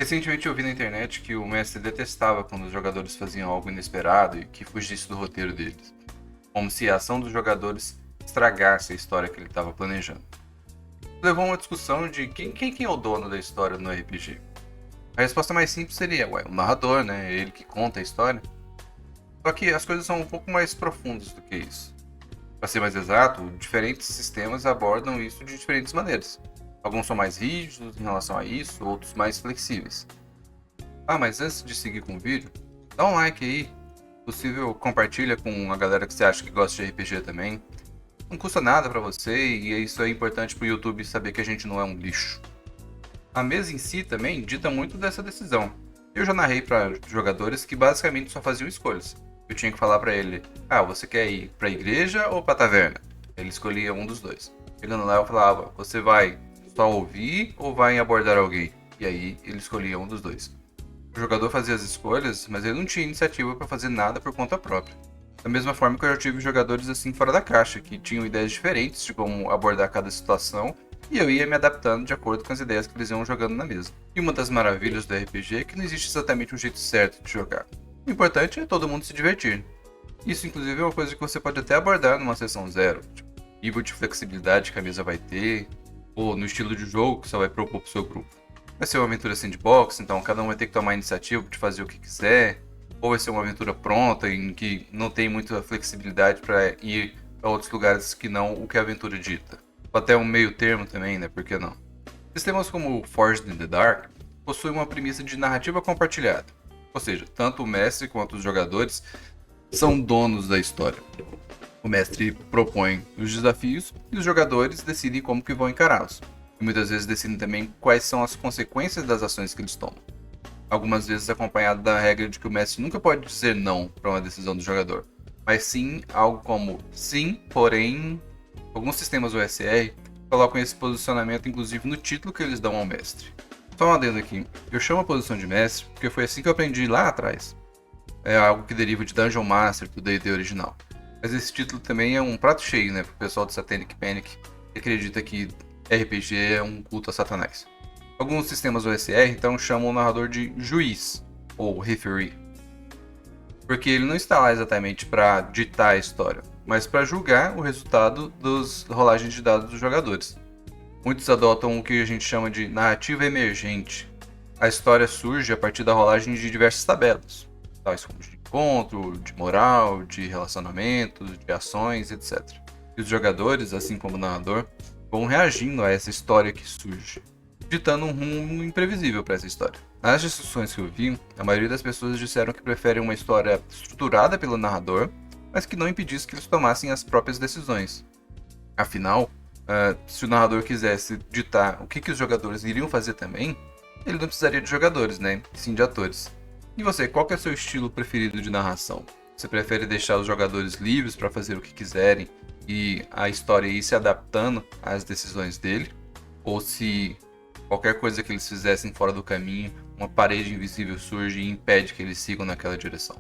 Recentemente eu vi na internet que o mestre detestava quando os jogadores faziam algo inesperado e que fugisse do roteiro deles, como se a ação dos jogadores estragasse a história que ele estava planejando. Levou a uma discussão de quem é o dono da história no RPG. A resposta mais simples seria, ué, o narrador, né? Ele que conta a história. Só que as coisas são um pouco mais profundas do que isso. Para ser mais exato, diferentes sistemas abordam isso de diferentes maneiras. Alguns são mais rígidos em relação a isso, outros mais flexíveis. Ah, mas antes de seguir com o vídeo, dá um like aí. Se possível, compartilha com a galera que você acha que gosta de RPG também. Não custa nada pra você e isso é importante pro YouTube saber que a gente não é um lixo. A mesa em si também dita muito dessa decisão. Eu já narrei pra jogadores que basicamente só faziam escolhas. Eu tinha que falar pra ele: ah, você quer ir pra igreja ou pra taverna? Ele escolhia um dos dois. Chegando lá eu falava: você vai só ouvir ou vai abordar alguém? E aí ele escolhia um dos dois. O jogador fazia as escolhas, mas ele não tinha iniciativa para fazer nada por conta própria. Da mesma forma que eu já tive jogadores assim fora da caixa, que tinham ideias diferentes de como abordar cada situação, e eu ia me adaptando de acordo com as ideias que eles iam jogando na mesa. E uma das maravilhas do RPG é que não existe exatamente um jeito certo de jogar. O importante é todo mundo se divertir. Isso inclusive é uma coisa que você pode até abordar numa sessão zero, tipo, nível de flexibilidade que a mesa vai ter, ou no estilo de jogo que você vai propor pro seu grupo. Vai ser uma aventura sandbox, então cada um vai ter que tomar a iniciativa de fazer o que quiser. Ou vai ser uma aventura pronta, em que não tem muita flexibilidade para ir a outros lugares que não o que a aventura dita. Ou até um meio termo também, né? Por que não? Sistemas como Forged in the Dark possuem uma premissa de narrativa compartilhada. Ou seja, tanto o mestre quanto os jogadores são donos da história. O mestre propõe os desafios e os jogadores decidem como que vão encará-los. E muitas vezes decidem também quais são as consequências das ações que eles tomam. Algumas vezes acompanhado da regra de que o mestre nunca pode dizer não para uma decisão do jogador, mas sim algo como sim, porém. Alguns sistemas OSR colocam esse posicionamento inclusive no título que eles dão ao mestre. Só um adendo aqui, eu chamo a posição de mestre porque foi assim que eu aprendi lá atrás. É algo que deriva de Dungeon Master do D&D original. Mas esse título também é um prato cheio, né, pro pessoal do Satanic Panic, que acredita que RPG é um culto a Satanás. Alguns sistemas OSR então chamam o narrador de juiz, ou referee, porque ele não está lá exatamente para ditar a história, mas para julgar o resultado das rolagens de dados dos jogadores. Muitos adotam o que a gente chama de narrativa emergente. A história surge a partir da rolagem de diversas tabelas, tais como de encontro, de moral, de relacionamentos, de ações, etc. E os jogadores, assim como o narrador, vão reagindo a essa história que surge, ditando um rumo imprevisível para essa história. Nas discussões que eu vi, a maioria das pessoas disseram que preferem uma história estruturada pelo narrador, mas que não impedisse que eles tomassem as próprias decisões. Afinal, se o narrador quisesse ditar o que os jogadores iriam fazer também, ele não precisaria de jogadores, né? Sim de atores. E você, qual que é o seu estilo preferido de narração? Você prefere deixar os jogadores livres para fazer o que quiserem e a história ir se adaptando às decisões dele? Ou se qualquer coisa que eles fizessem fora do caminho, uma parede invisível surge e impede que eles sigam naquela direção?